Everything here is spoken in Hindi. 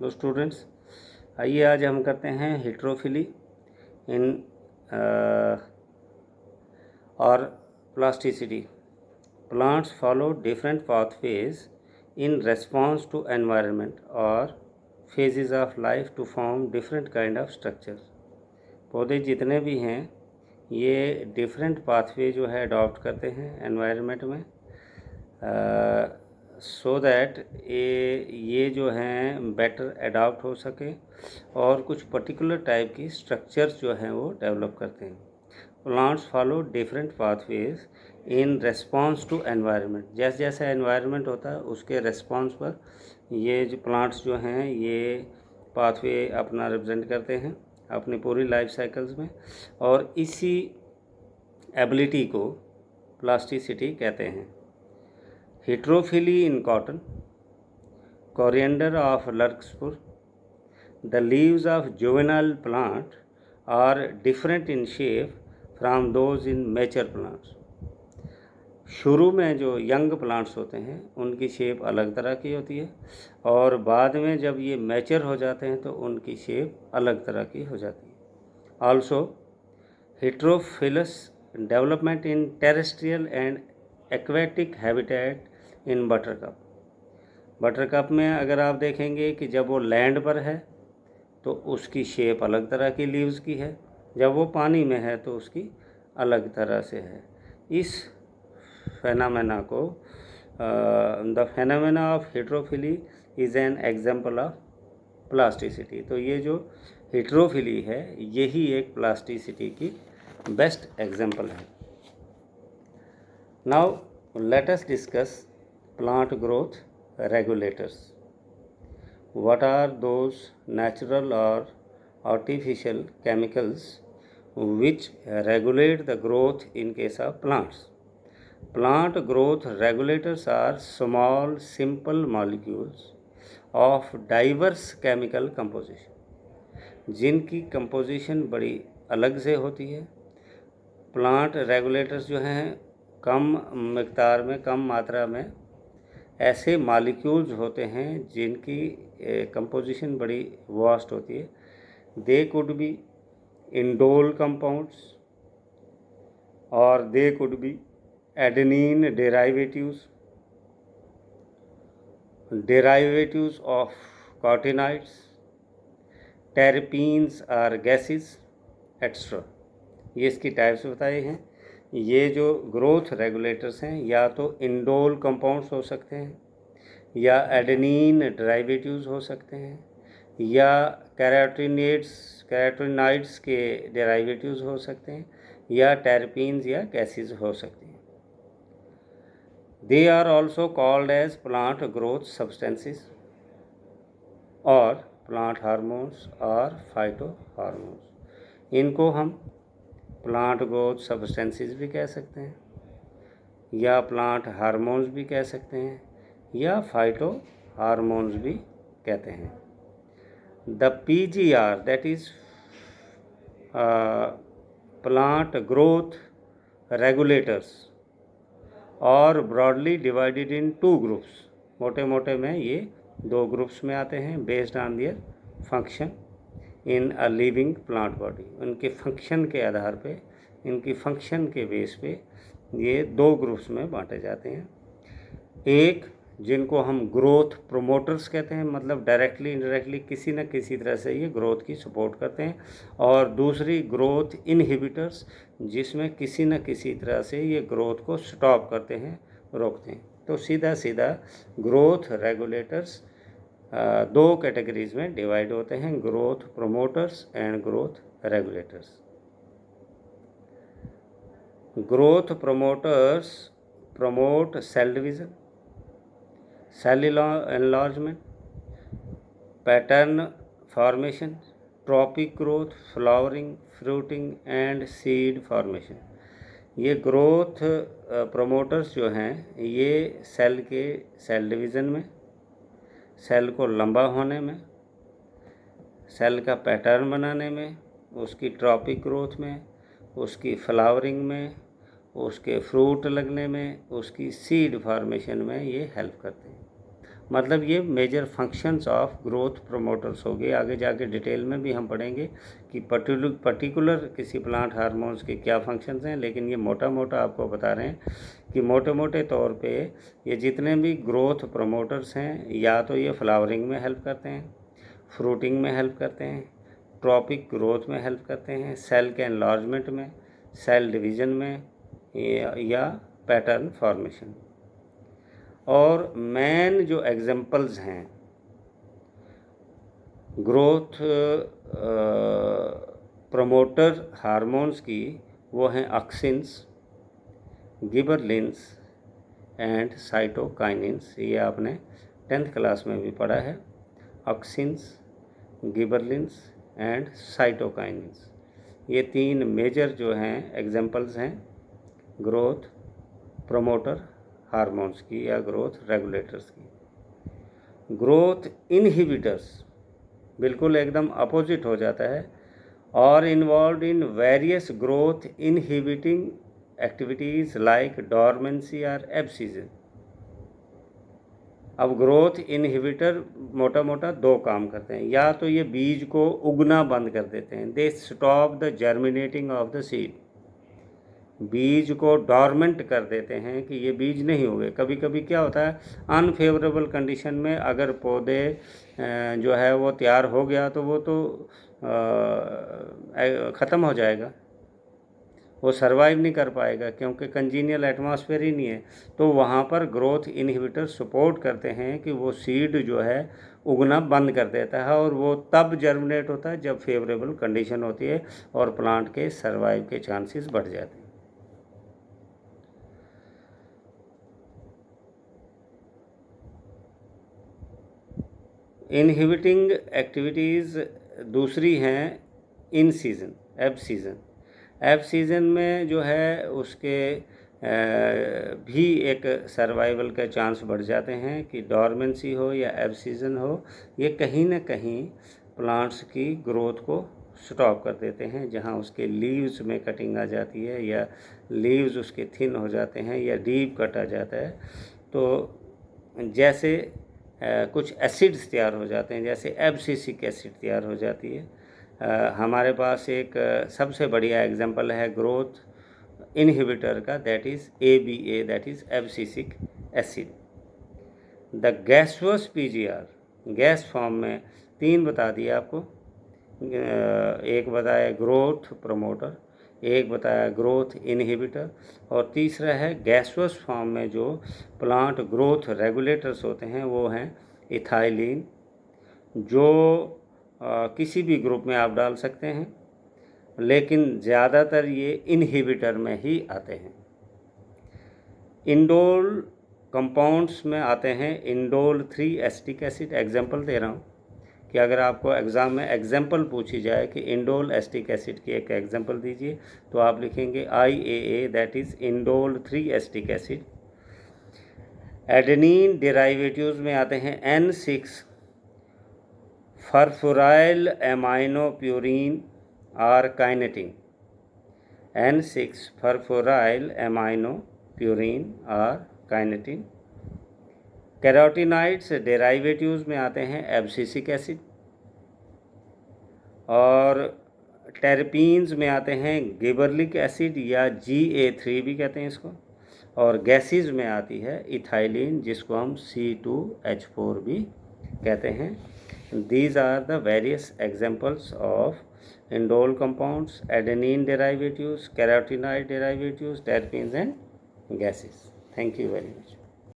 हेलो स्टूडेंट्स, आइए आज हम करते हैं हेट्रोफिली इन और plasticity. Plants follow different pathways in response to environment और phases of life to form different kind of structure. पौधे जितने भी हैं ये डिफरेंट पाथवे जो है अडॉप्ट करते हैं एनवायरनमेंट में, सो दैट ये जो हैं बेटर अडॉप्ट हो सके और कुछ पर्टिकुलर टाइप की स्ट्रक्चर्स जो हैं वो डेवलप करते हैं। Plants follow different pathways in response to environment. जैसे जैसा एनवायरनमेंट होता है उसके रेस्पॉन्स पर ये जो प्लांट्स जो हैं ये पाथवे अपना रिप्रेजेंट करते हैं अपनी पूरी लाइफ साइकिल्स में, और इसी एबिलिटी को प्लास्टिसिटी कहते हैं। Heterophylly in cotton, coriander of larkspur, the leaves of juvenile plant are different in shape from those in mature plants. शुरू में जो यंग प्लांट्स होते हैं उनकी शेप अलग तरह की होती है और बाद में जब ये मैच्योर हो जाते हैं तो उनकी शेप अलग तरह की हो जाती है। Also heterophyllus development in terrestrial and aquatic habitat in buttercup. Buttercup में अगर आप देखेंगे कि जब वो लैंड पर है तो उसकी शेप अलग तरह की लीव्स की है, जब वो पानी में है तो उसकी अलग तरह से है। इस फेनामेना को the phenomena of heterophylly is an example of plasticity. तो ये जो हेट्रोफिली है यही एक प्लास्टिसिटी की बेस्ट एग्जाम्पल है। Now let us discuss plant growth regulators. What are those natural or artificial chemicals which regulate the growth in case of plants? Plant growth regulators are small simple molecules of diverse chemical composition, जिनकी कंपोजिशन बड़ी अलग से होती है। प्लांट रेगुलेटर्स जो हैं कम मिकदार में, कम मात्रा में ऐसे मालिक्यूल्स होते हैं जिनकी कंपोजिशन बड़ी वास्ट होती है। They could be indole compounds और they could be adenine derivatives of carotenoids, terpenes और गैसेस एक्स्ट्रा। ये इसकी टाइप्स बताए हैं। ये जो ग्रोथ रेगुलेटर्स हैं या तो इंडोल कंपाउंड्स हो सकते हैं या एडेनिन डेराइवेटिव्स हो सकते हैं या कैरोटीनॉइड्स के डेराइवेटिव्स हो सकते हैं या टेरपीन्स या गैसेस हो सकते हैं। They are also called as plant growth substances और प्लांट हार्मोन्स और फाइटो हार्मोन्स। इनको हम प्लांट ग्रोथ सब्सटेंसेस भी कह सकते हैं या प्लांट हार्मोन्स भी कह सकते हैं या फाइटो हार्मोन्स भी कहते हैं। The PGR that is plant growth regulators और ब्रॉडली डिवाइडेड इन 2 ग्रुप्स। मोटे मोटे में ये 2 ग्रुप्स में आते हैं based on their function in a living plant body. उनके फंक्शन के आधार पे, इनकी फंक्शन के बेस पे ये 2 ग्रुप्स में बांटे जाते हैं। एक जिनको हम ग्रोथ प्रोमोटर्स कहते हैं, मतलब डायरेक्टली इनडायरेक्टली किसी न किसी तरह से ये ग्रोथ की सपोर्ट करते हैं, और दूसरी ग्रोथ इनहिबिटर्स जिसमें किसी न किसी तरह से ये ग्रोथ को स्टॉप करते हैं, रोकते हैं। तो सीधा सीधा ग्रोथ रेगुलेटर्स 2 कैटेगरीज में डिवाइड होते हैं, growth promoters and growth regulators. Growth promoters promote cell division, cell enlargement, pattern formation, tropic growth, flowering, fruiting and seed formation. ये ग्रोथ प्रोमोटर्स जो हैं ये सेल के सेल डिवीज़न में, सेल को लंबा होने में, सेल का पैटर्न बनाने में, उसकी ट्रॉपिक ग्रोथ में, उसकी फ्लावरिंग में, उसके फ्रूट लगने में, उसकी सीड फॉर्मेशन में ये हेल्प करते हैं। मतलब ये major functions of growth promoters हो गए। आगे जाके डिटेल में भी हम पढ़ेंगे कि पर्टिकुलर किसी प्लांट हार्मोन्स के क्या फंक्शंस हैं, लेकिन ये मोटा मोटा आपको बता रहे हैं कि मोटे मोटे तौर पे ये जितने भी ग्रोथ प्रोमोटर्स हैं, या तो ये फ्लावरिंग में हेल्प करते हैं, फ्रूटिंग में हेल्प करते हैं, ट्रॉपिक ग्रोथ में हेल्प करते हैं, सेल के एनलार्जमेंट में, सेल डिवीज़न में, या पैटर्न फॉर्मेशन। और मेन जो एग्जांपल्स हैं ग्रोथ प्रोमोटर हार्मोन्स की, वो हैं ऑक्सिन्स, गिबरलिन्स एंड साइटोकाइनिन्स। ये आपने 10th क्लास में भी पढ़ा है। ऑक्सिन्स, गिबरलिन्स एंड साइटोकाइनिन्स, ये 3 मेजर जो हैं एग्जांपल्स हैं ग्रोथ प्रोमोटर हार्मोन्स की या ग्रोथ रेगुलेटर्स की। ग्रोथ इनहिबिटर्स बिल्कुल एकदम अपोजिट हो जाता है, और involve in various growth inhibiting activities like dormancy और एब्सिजन। अब ग्रोथ इनहिबिटर मोटा मोटा 2 काम करते हैं। या तो ये बीज को उगना बंद कर देते हैं, they stop the germinating of the seed, बीज को डॉर्मेंट कर देते हैं कि ये बीज नहीं उगे। कभी कभी क्या होता है, अनफेवरेबल कंडीशन में अगर पौधे जो है वो तैयार हो गया तो वो तो ख़त्म हो जाएगा, वो सर्वाइव नहीं कर पाएगा क्योंकि कंजीनियल एटमॉस्फेयर ही नहीं है। तो वहाँ पर ग्रोथ इनहिबिटर सपोर्ट करते हैं कि वो सीड जो है उगना बंद कर देता है, और वो तब जर्मिनेट होता है जब फेवरेबल कंडीशन होती है और प्लांट के सर्वाइव के चांसेस बढ़ जाते हैं। इनहिबिटिंग एक्टिविटीज़ दूसरी हैं इन सीज़न, एब सीज़न। एब सीज़न में जो है उसके भी एक सर्वाइवल का चांस बढ़ जाते हैं कि डॉर्मेंसी हो या एब सीज़न हो, ये कहीं ना कहीं प्लांट्स की ग्रोथ को स्टॉप कर देते हैं। जहाँ उसके लीव्स में कटिंग आ जाती है या लीव्स उसके थिन हो जाते हैं या डीप कट आ जाता है, तो जैसे कुछ एसिड्स तैयार हो जाते हैं, जैसे एब्सिसिक एसिड तैयार हो जाती है। हमारे पास एक सबसे बढ़िया एग्जांपल है ग्रोथ इनहिबिटर का, that is ABA, that is abscisic acid. The gaseous PGR, gas form में 3 बता दिए आपको, एक बताया ग्रोथ प्रमोटर, एक बताया ग्रोथ इनहिबिटर, और तीसरा है गैसवस फॉर्म में जो प्लांट ग्रोथ रेगुलेटर्स होते हैं वो हैं इथाइलिन, जो किसी भी ग्रुप में आप डाल सकते हैं, लेकिन ज़्यादातर ये इनहिबिटर में ही आते हैं। इंडोल कंपाउंड्स में आते हैं इंडोल 3 एसिटिक एसिड। एग्जांपल दे रहा हूँ कि अगर आपको एग्ज़ाम में एग्जांपल पूछी जाए कि इंडोल एसिटिक एसिड की एक एग्जांपल दीजिए, तो आप लिखेंगे IAA, that is indole 3 acetic acid. Adenine derivatives में आते हैं N6 फरफुराइल एमाइनो प्यूरिन और काइनेटिन, N6 फरफुराइल एमाइनो प्यूरिन और काइनेटिन। कैरोटीनाइड्स डेरिवेटिव्स में आते हैं एब्सिसिक एसिड, और टेरपीन्स में आते हैं गिबरलिक एसिड या GA3 भी कहते हैं इसको, और गैसेस में आती है इथाइलिन जिसको हम C2H4 भी कहते हैं। These are the various examples of indole compounds, adenine derivatives, carotenoid derivatives, terpenes and gases. Thank you very much.